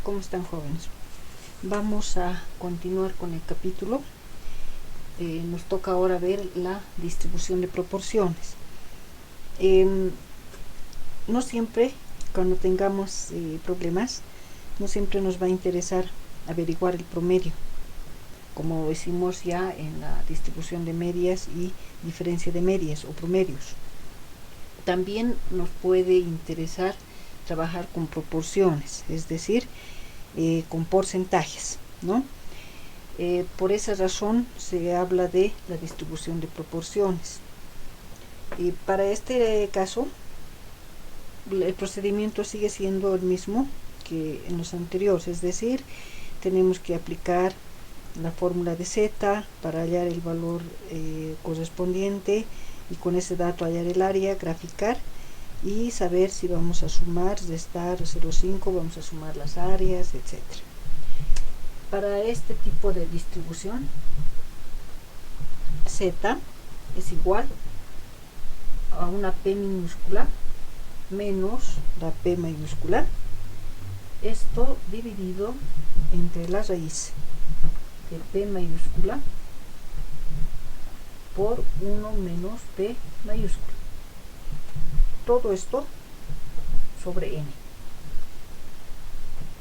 ¿Cómo están, jóvenes? Vamos a continuar con el capítulo. Nos toca ahora ver la distribución de proporciones. No siempre, cuando tengamos problemas, no siempre nos va a interesar averiguar el promedio, como hicimos ya en la distribución de medias y diferencia de medias o promedios. También nos puede interesar trabajar con proporciones, es decir, con porcentajes, ¿no? Por esa razón se habla de la distribución de proporciones. Para este caso, el procedimiento sigue siendo el mismo que en los anteriores, es decir, tenemos que aplicar la fórmula de z para hallar el valor correspondiente y con ese dato hallar el área, graficar y saber si vamos a sumar, restar, 0,5, vamos a sumar las áreas, etc. Para este tipo de distribución, z es igual a una p minúscula menos la p mayúscula, esto dividido entre la raíz de p mayúscula por 1 menos p mayúscula. Todo esto sobre n.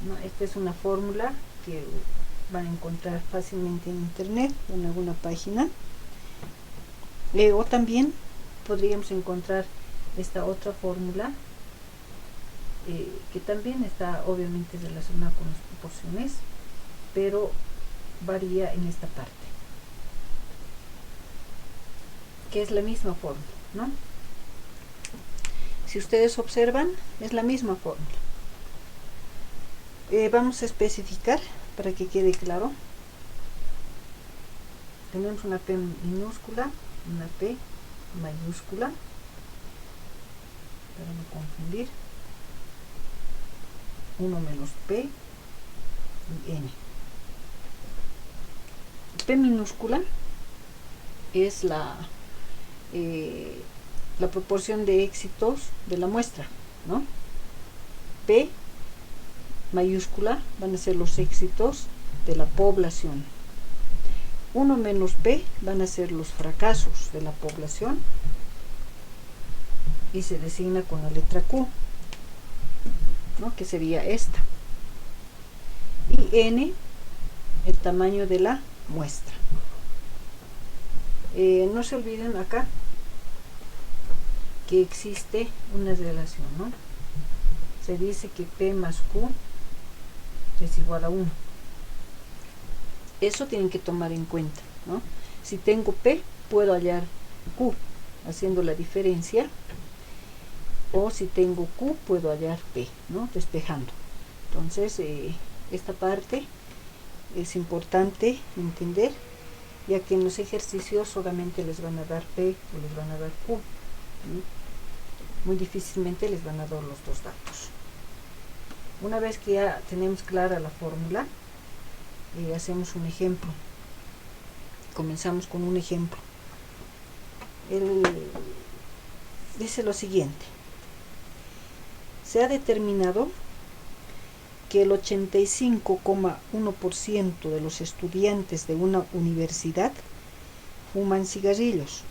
¿No? Esta es una fórmula que van a encontrar fácilmente en internet, en alguna página. O también podríamos encontrar esta otra fórmula que también está obviamente relacionada con las proporciones, pero varía en esta parte, que es la misma fórmula, ¿no? Si ustedes observan, es la misma fórmula. Vamos a especificar para que quede claro. Tenemos una p minúscula, una p mayúscula, para no confundir, 1 menos p y n. P minúscula es la proporción de éxitos de la muestra, ¿no? P mayúscula van a ser los éxitos de la población. 1 menos p van a ser los fracasos de la población y se designa con la letra Q, ¿no? Que sería esta. Y n, el tamaño de la muestra. No se olviden acá que existe una relación, ¿no? Se dice que p más q es igual a 1. Eso tienen que tomar en cuenta, ¿no? Si tengo p, puedo hallar q haciendo la diferencia, o si tengo q, puedo hallar p, ¿no? Despejando. Entonces, esta parte es importante entender, ya que en los ejercicios solamente les van a dar p o les van a dar q, ¿no? Muy difícilmente les van a dar los dos datos. Una vez que ya tenemos clara la fórmula, hacemos un ejemplo. Comenzamos con un ejemplo. Dice lo siguiente: se ha determinado que el 85,1% de los estudiantes de una universidad fuman cigarrillos.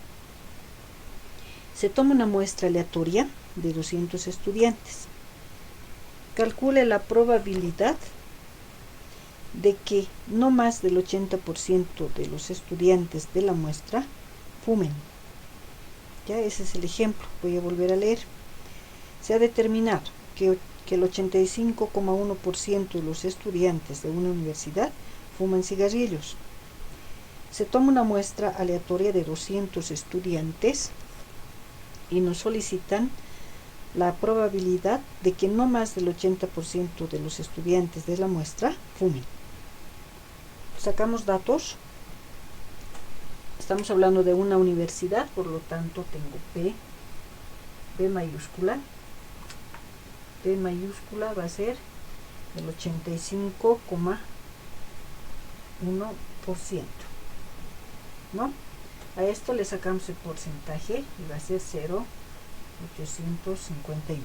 Se toma una muestra aleatoria de 200 estudiantes. Calcule la probabilidad de que no más del 80% de los estudiantes de la muestra fumen. Ya, ese es el ejemplo. Voy a volver a leer. Se ha determinado que el 85,1% de los estudiantes de una universidad fuman cigarrillos. Se toma una muestra aleatoria de 200 estudiantes y nos solicitan la probabilidad de que no más del 80% de los estudiantes de la muestra fumen. Sacamos datos. Estamos hablando de una universidad, por lo tanto tengo P mayúscula. P mayúscula va a ser el 85,1%, ¿no? A esto le sacamos el porcentaje y va a ser 0,851.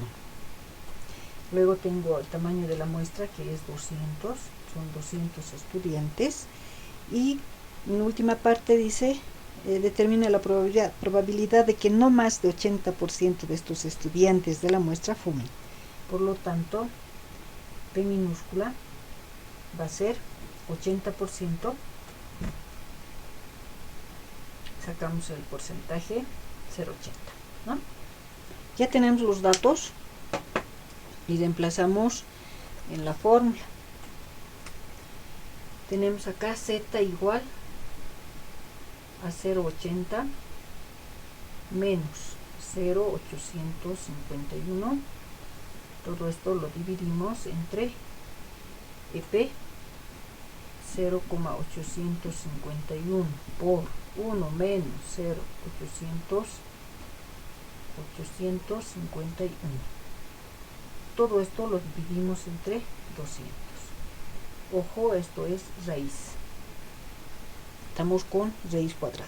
Luego tengo el tamaño de la muestra, que es 200, son 200 estudiantes. Y en la última parte dice, determina la probabilidad de que no más de 80% de estos estudiantes de la muestra fumen. Por lo tanto, P minúscula va a ser 80%. Sacamos el porcentaje 0,80, ¿no? Ya tenemos los datos y reemplazamos en la fórmula. Tenemos acá Z igual a 0,80 menos 0,851. Todo esto lo dividimos entre EP 0,851 por 1 menos 0,851. Todo esto lo dividimos entre 200. Ojo, esto es raíz. Estamos con raíz cuadrada.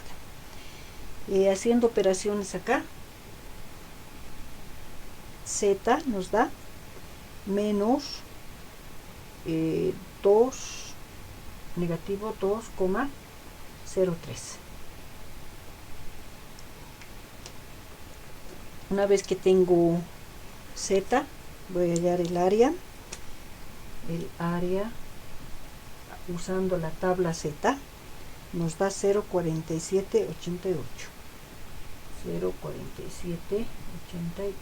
Haciendo operaciones acá, Z nos da menos 2, negativo 2,03. Una vez que tengo Z, voy a hallar el área. El área, usando la tabla Z, nos da 0,4788. 0,4788.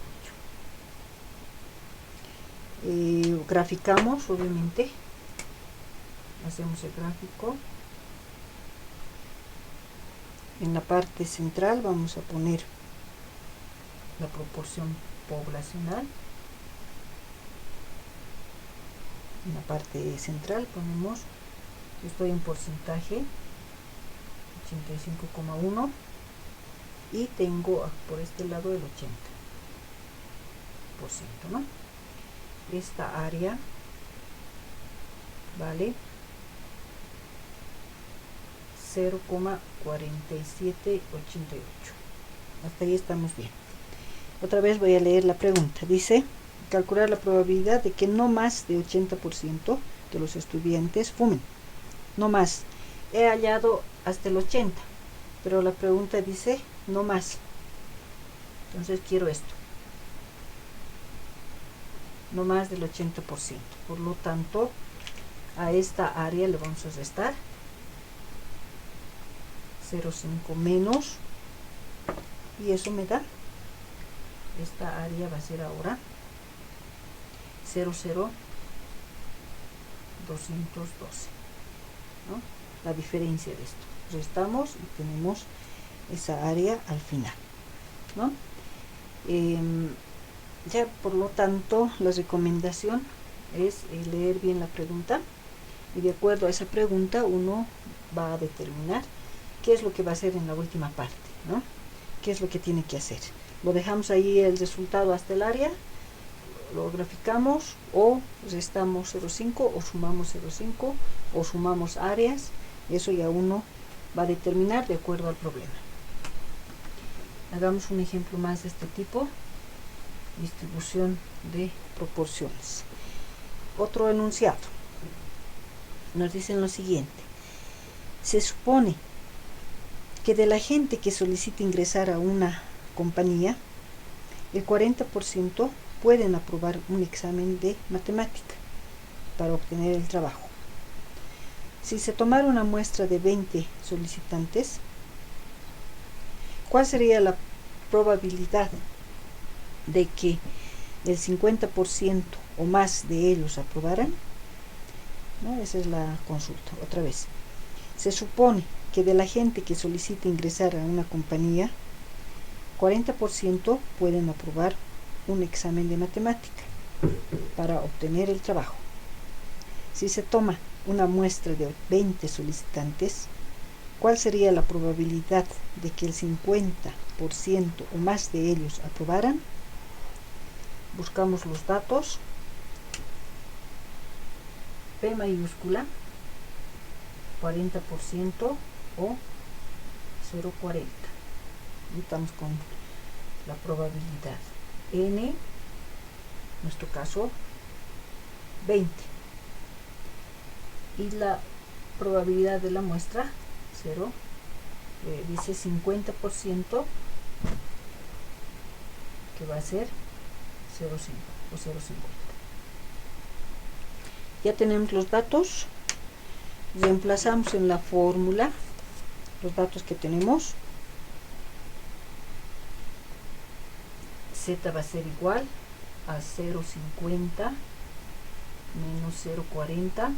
Graficamos, obviamente. Hacemos el gráfico. En la parte central vamos a poner la proporción poblacional. En la parte central ponemos, estoy en porcentaje 85,1 y tengo por este lado el 80%, ¿no? Esta área vale 0,4788. Hasta ahí estamos bien. Otra vez voy a leer la pregunta. Dice, calcular la probabilidad de que no más de 80% de los estudiantes fumen. No más. He hallado hasta el 80%, pero la pregunta dice no más. Entonces quiero esto. No más del 80%. Por lo tanto, a esta área le vamos a restar 0,5 menos, y eso me da, esta área va a ser ahora 0,0212, ¿no? La diferencia de esto. Restamos y tenemos esa área al final, ¿no? Ya, por lo tanto, la recomendación es leer bien la pregunta, y de acuerdo a esa pregunta uno va a determinar qué es lo que va a hacer en la última parte, ¿no? ¿Qué es lo que tiene que hacer? Lo dejamos ahí el resultado hasta el área, lo graficamos, o restamos 0,5 o sumamos 0,5 o sumamos áreas. Eso ya uno va a determinar de acuerdo al problema. Hagamos un ejemplo más de este tipo. Distribución de proporciones. Otro enunciado. Nos dicen lo siguiente. Se supone que de la gente que solicita ingresar a una compañía, el 40% pueden aprobar un examen de matemática para obtener el trabajo. Si se tomara una muestra de 20 solicitantes, ¿cuál sería la probabilidad de que el 50% o más de ellos aprobaran? ¿No? Esa es la consulta. Otra vez. Se supone que de la gente que solicita ingresar a una compañía, 40% pueden aprobar un examen de matemática para obtener el trabajo. Si se toma una muestra de 20 solicitantes, ¿cuál sería la probabilidad de que el 50% o más de ellos aprobaran? Buscamos los datos. P mayúscula, 40% o 0,40. Y estamos con la probabilidad. N, en nuestro caso, 20. Y la probabilidad de la muestra, 0, dice 50%, que va a ser 0,5 o 0,50. Ya tenemos los datos, reemplazamos en la fórmula los datos que tenemos. Z va a ser igual a 0,50 menos 0,40.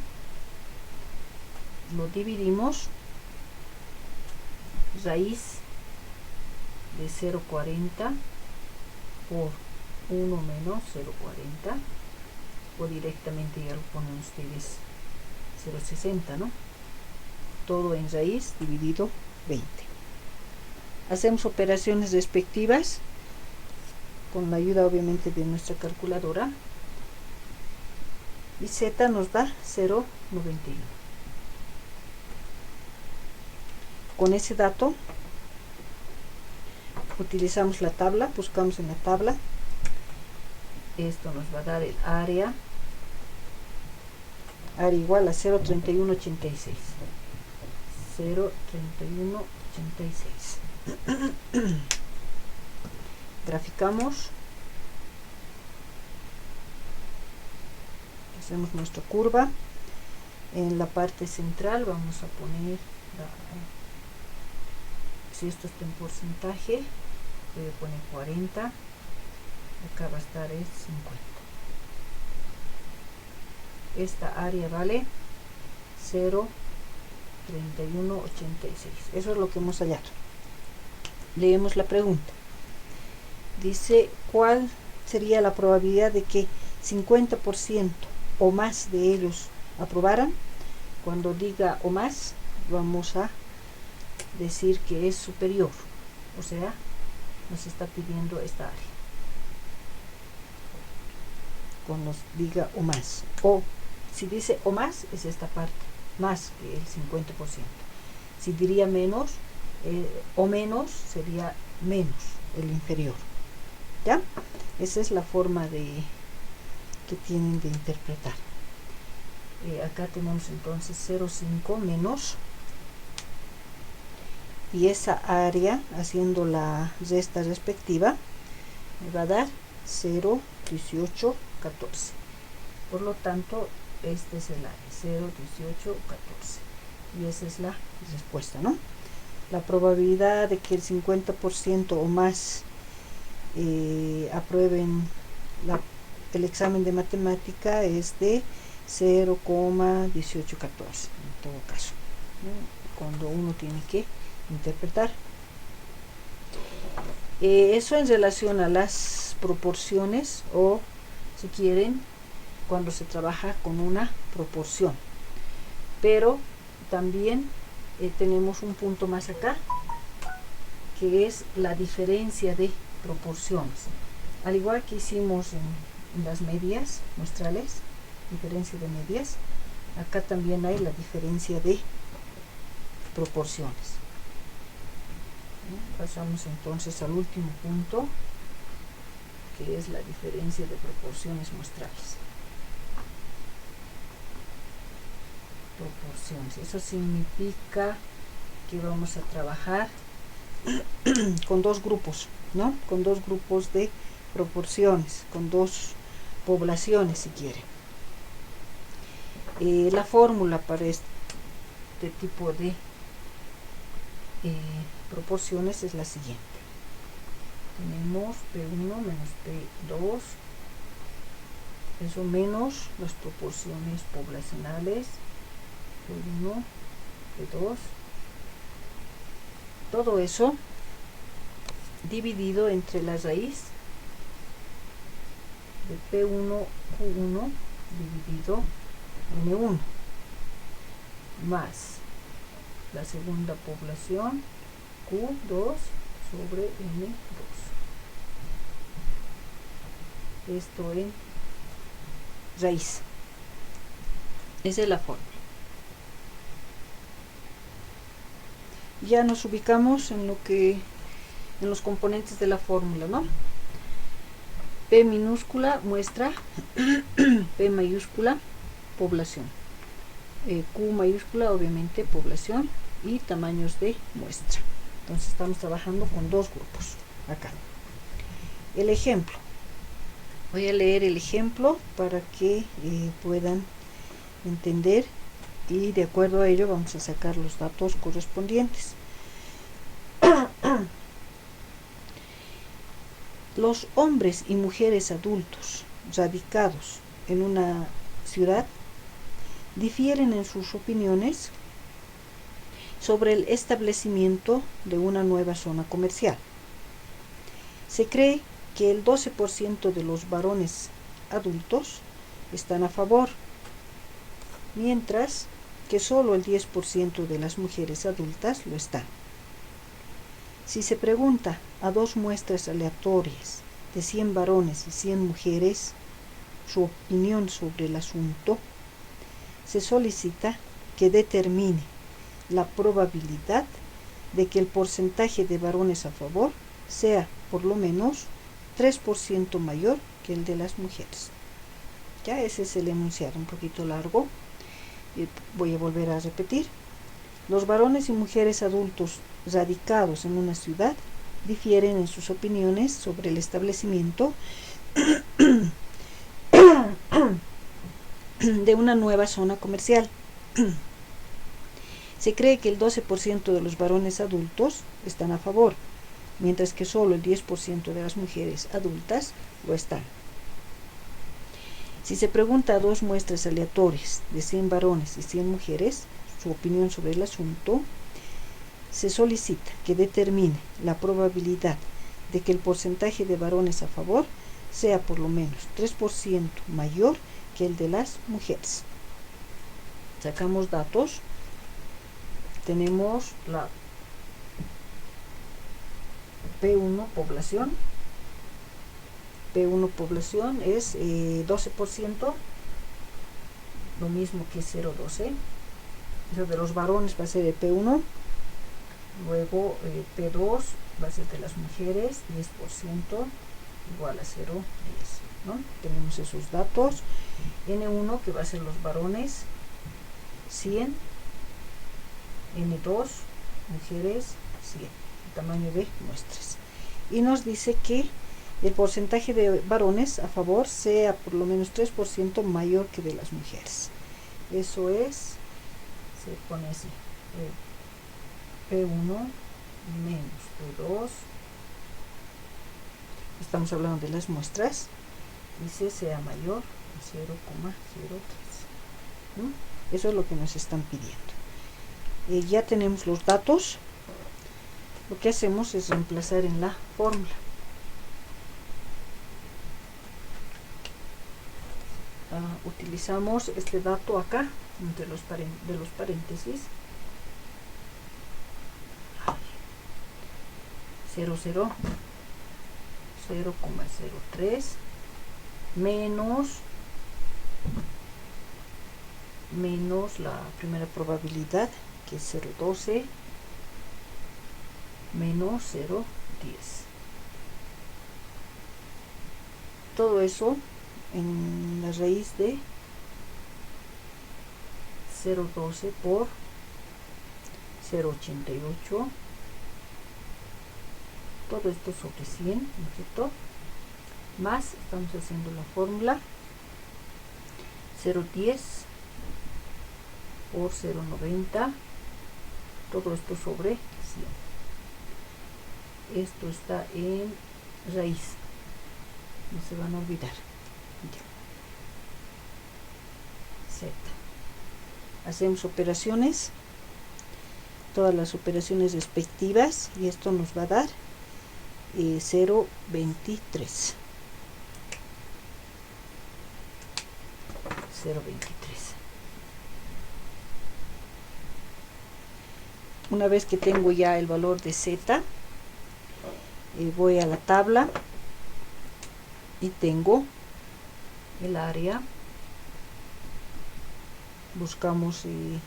Lo dividimos, raíz de 0,40 por 1 menos 0,40, o directamente ya lo ponen ustedes 0,60, ¿no? Todo en raíz dividido 20. Hacemos operaciones respectivas con la ayuda obviamente de nuestra calculadora, y Z nos da 0,91. Con ese dato utilizamos la tabla, buscamos en la tabla. Esto nos va a dar el área igual a 0,3186. 0,3186. Graficamos, hacemos nuestra curva. En la parte central vamos a poner si esto está en porcentaje, voy a poner 40, acá va a estar el 50. Esta área vale 0,3186. Eso es lo que hemos hallado. Leemos la pregunta. Dice, ¿cuál sería la probabilidad de que 50% o más de ellos aprobaran? Cuando diga o más, vamos a decir que es superior, o sea, nos está pidiendo esta área. Cuando diga o más, o si dice o más, es esta parte, más que el 50%. Si diría menos o menos, sería menos, el inferior. ¿Ya? Esa es la forma que tienen de interpretar. Acá tenemos entonces 0,5 menos, y esa área, haciendo la resta respectiva, me va a dar 0,1814. Por lo tanto, este es el área, 0,1814. Y esa es la respuesta, ¿no? La probabilidad de que el 50% o más aprueben el examen de matemática es de 0,1814 en todo caso, ¿no? Cuando uno tiene que interpretar. Eso en relación a las proporciones, o si quieren, cuando se trabaja con una proporción. Pero también tenemos un punto más acá, que es la diferencia de proporciones. Al igual que hicimos en las medias muestrales, diferencia de medias, acá también hay la diferencia de proporciones. Pasamos entonces al último punto, que es la diferencia de proporciones muestrales. Proporciones, eso significa que vamos a trabajar con dos grupos, ¿no? Con dos grupos de proporciones, con dos poblaciones, si quiere. La fórmula para este tipo de proporciones es la siguiente. Tenemos P1 menos P2, eso menos las proporciones poblacionales, P1, P2, todo eso dividido entre la raíz de P1, Q1 dividido N1, más la segunda población Q2 sobre N2. Esto en raíz. Esa es la fórmula. Ya nos ubicamos en los componentes de la fórmula, ¿no? P minúscula muestra, P mayúscula población, Q mayúscula obviamente población y tamaños de muestra. Entonces estamos trabajando con dos grupos acá. El ejemplo. Voy a leer el ejemplo para que puedan entender y de acuerdo a ello vamos a sacar los datos correspondientes. Los hombres y mujeres adultos radicados en una ciudad difieren en sus opiniones sobre el establecimiento de una nueva zona comercial. Se cree que el 12% de los varones adultos están a favor, mientras que solo el 10% de las mujeres adultas lo están. Si se pregunta a dos muestras aleatorias de 100 varones y 100 mujeres su opinión sobre el asunto, se solicita que determine la probabilidad de que el porcentaje de varones a favor sea por lo menos 3% mayor que el de las mujeres. Ya ese es el enunciado, un poquito largo. Y voy a volver a repetir. Los varones y mujeres adultos radicados en una ciudad difieren en sus opiniones sobre el establecimiento de una nueva zona comercial. Se cree que el 12% de los varones adultos están a favor, mientras que solo el 10% de las mujeres adultas lo están. Si se pregunta a dos muestras aleatorias de 100 varones y 100 mujeres su opinión sobre el asunto, se solicita que determine la probabilidad de que el porcentaje de varones a favor sea por lo menos 3% mayor que el de las mujeres. Sacamos datos. Tenemos la P1 población. P1 población es 12%, lo mismo que 0,12. Eso de los varones va a ser el P1. Luego P2 va a ser de las mujeres, 10% igual a 0,10, ¿no? Tenemos esos datos. N1 que va a ser los varones, 100. N2, mujeres, 100. El tamaño de muestras. Y nos dice que el porcentaje de varones a favor sea por lo menos 3% mayor que de las mujeres. Eso es, se pone así, P1 menos P2. Estamos hablando de las muestras. Dice sea mayor a 0,03. ¿No? Eso es lo que nos están pidiendo. Ya tenemos los datos. Lo que hacemos es reemplazar en la fórmula. Utilizamos este dato acá entre los paréntesis. 0,03 menos la primera probabilidad, que es 0,12, menos 0,10. Todo eso en la raíz de 0,12 por 0,88. Todo esto sobre 100, ¿no es cierto? Más, estamos haciendo la fórmula, 0,10 por 0,90. Todo esto sobre 100. Esto está en raíz. No se van a olvidar. Ya. Z. Hacemos operaciones. Todas las operaciones respectivas. Y esto nos va a dar 0,23. 0,23. Una vez que tengo ya el valor de Z, voy a la tabla y tengo el área. Buscamos en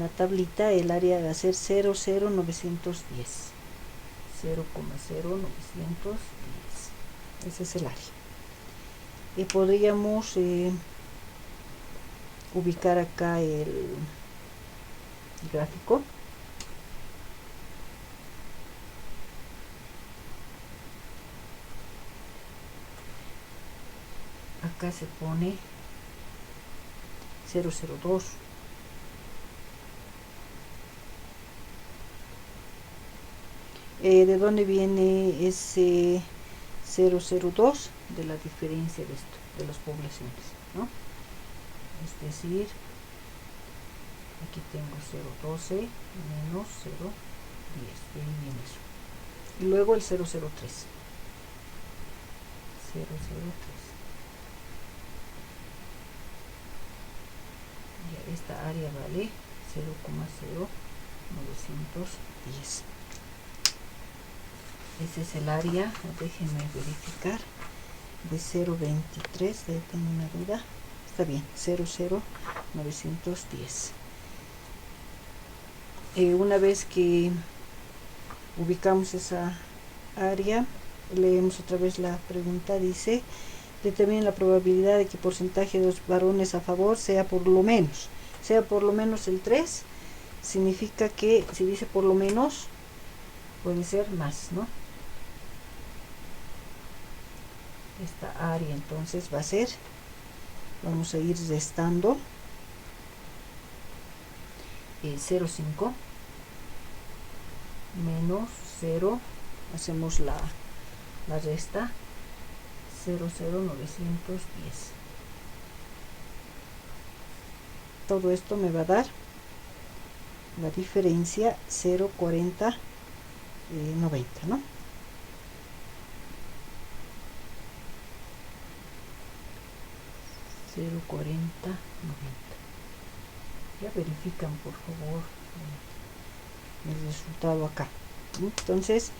la tablita el área va a ser 0,0910. ese es el área. Y podríamos ubicar acá el gráfico. Acá se pone 002. ¿De dónde viene ese 002? De la diferencia de esto, de las poblaciones, ¿no? Es decir, aquí tengo 012 menos 010, de ahí viene eso. Y luego el 003. 003. Ya esta área vale 0,0910. Ese es el área, déjenme verificar, de 0,23, de ahí tengo una duda, está bien, 0,0910. Una vez que ubicamos esa área, leemos otra vez la pregunta, dice, determina la probabilidad de que el porcentaje de los varones a favor sea por lo menos el 3, significa que si dice por lo menos, puede ser más, ¿no? Esta área entonces va a ser, vamos a ir restando 0,5 menos 0, hacemos la resta, 0,0910. Todo esto me va a dar la diferencia 0,4090, ¿no? 0,4090. Ya verifican por favor el resultado acá. Entonces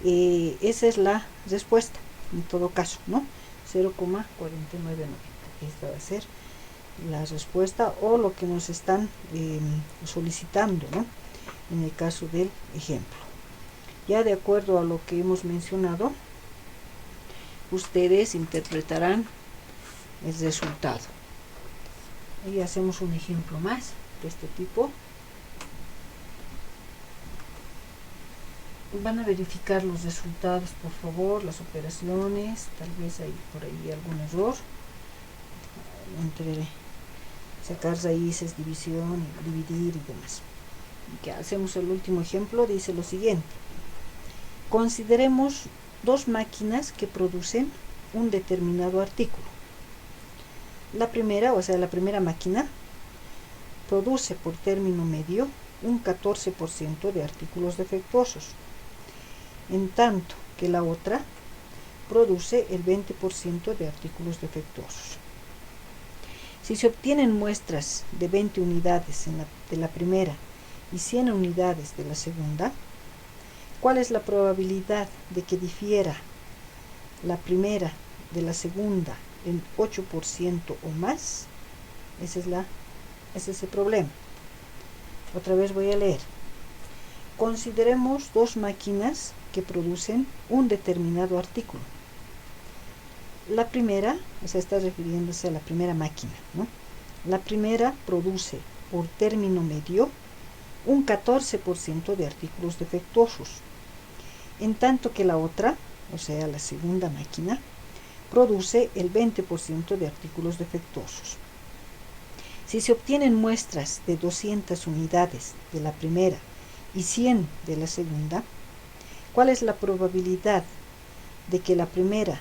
esa es la respuesta en todo caso, ¿no? 0,4990. Esta va a ser la respuesta o lo que nos están solicitando, ¿no? En el caso del ejemplo. Ya de acuerdo a lo que hemos mencionado, ustedes interpretarán el resultado. Y hacemos un ejemplo más de este tipo. Van a verificar los resultados, por favor, las operaciones. Tal vez hay por ahí algún error entre sacar raíces, división, dividir y demás. Ya hacemos el último ejemplo. Dice lo siguiente: consideremos dos máquinas que producen un determinado artículo. La primera, o sea, la primera máquina produce por término medio un 14% de artículos defectuosos, en tanto que la otra produce el 20% de artículos defectuosos. Si se obtienen muestras de 20 unidades de la primera y 100 unidades de la segunda, ¿cuál es la probabilidad de que difiera la primera de la segunda en 8% o más? Ese es el problema. Otra vez voy a leer. Consideremos dos máquinas que producen un determinado artículo. La primera, o sea, está refiriéndose a la primera máquina, ¿no? La primera produce por término medio un 14% de artículos defectuosos, en tanto que la otra, o sea, la segunda máquina, produce el 20% de artículos defectuosos. Si se obtienen muestras de 200 unidades de la primera y 100 de la segunda, ¿cuál es la probabilidad de que la primera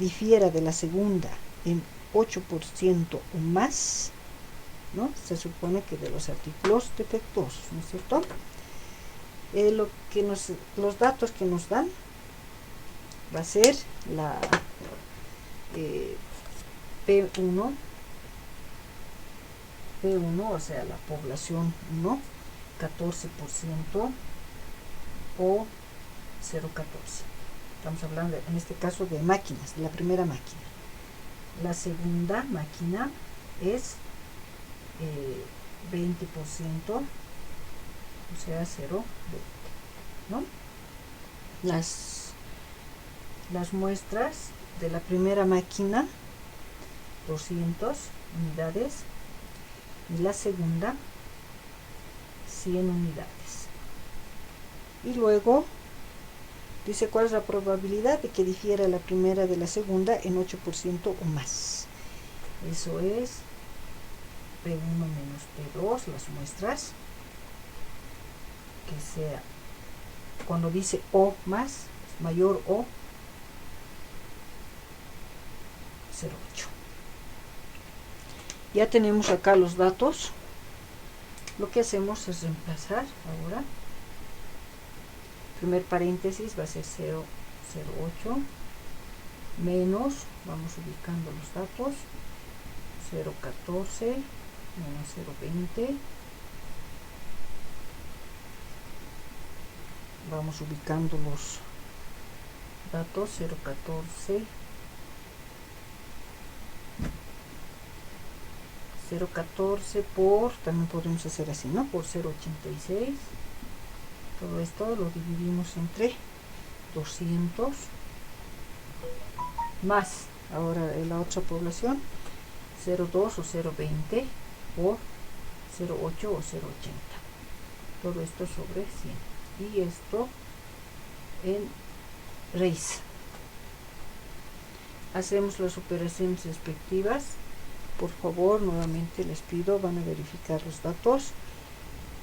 difiera de la segunda en 8% o más? ¿No? Se supone que de los artículos defectuosos, ¿no es cierto? Los datos que nos dan va a ser la P1, o sea, la población 1, 14% o 0,14. Estamos hablando en este caso de máquinas, de la primera máquina. La segunda máquina es 20%, o sea, 0,20, ¿no? las muestras de la primera máquina, 200 unidades, y la segunda, 100 unidades. Y luego dice cuál es la probabilidad de que difiera la primera de la segunda en 8% o más. Eso es P1 menos P2, las muestras, que sea, cuando dice O más, mayor o 0,8. Ya tenemos acá los datos. Lo que hacemos es reemplazar ahora. Primer paréntesis va a ser 0,08 menos, vamos ubicando los datos, 0,14 menos 0,20. Vamos ubicando los datos, 0,14, 0,14 por, también podemos hacer así, ¿no? Por 0,86. Todo esto lo dividimos entre 200 más, ahora en la otra población, 0,2 o 0,20 por 0,8 o 0,80. Todo esto sobre 100. Y esto en raíz. Hacemos las operaciones respectivas. Por favor, nuevamente les pido, van a verificar los datos.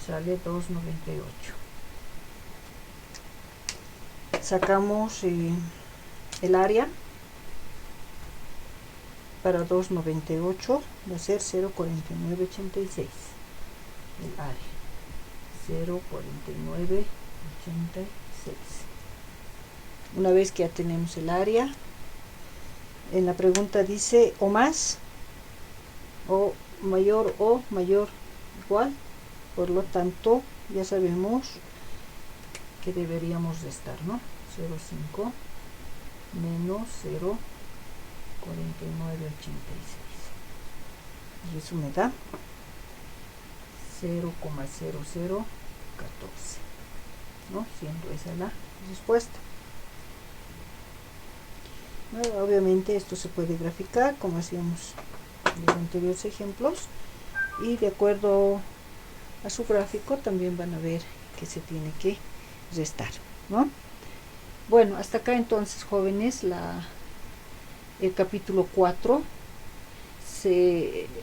Sale 2,98. Sacamos el área para 2,98, va a ser 0,4986. El área 0,4986. Una vez que ya tenemos el área, en la pregunta dice o más, o mayor igual, por lo tanto ya sabemos que deberíamos restar, ¿no? 0,5 menos 0,4986, y eso me da 0,0014, ¿no? Siendo esa la respuesta. Bueno, obviamente esto se puede graficar como hacíamos en los anteriores ejemplos, y de acuerdo a su gráfico también van a ver que se tiene que restar, ¿no? Bueno, hasta acá entonces, jóvenes, el capítulo 4.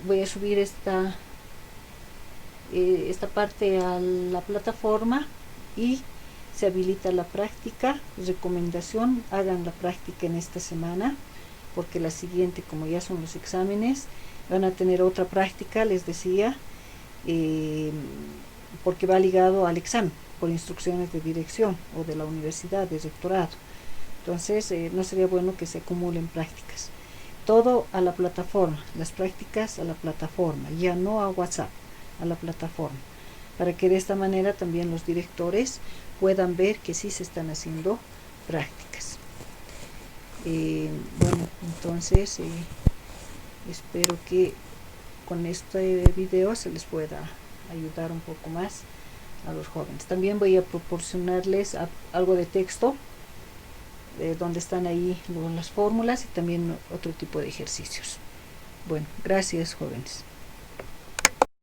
Voy a subir esta parte a la plataforma y se habilita la práctica. Recomendación, hagan la práctica en esta semana, porque la siguiente, como ya son los exámenes, van a tener otra práctica, les decía, porque va ligado al examen por instrucciones de dirección o de la universidad, de rectorado. Entonces no sería bueno que se acumulen prácticas. Todo a la plataforma, las prácticas a la plataforma, ya no a WhatsApp, a la plataforma, para que de esta manera también los directores puedan ver que sí se están haciendo prácticas. Bueno, entonces espero que con este video se les pueda ayudar un poco más a los jóvenes. También voy a proporcionarles algo de texto donde están ahí las fórmulas y también otro tipo de ejercicios. Bueno, gracias, jóvenes.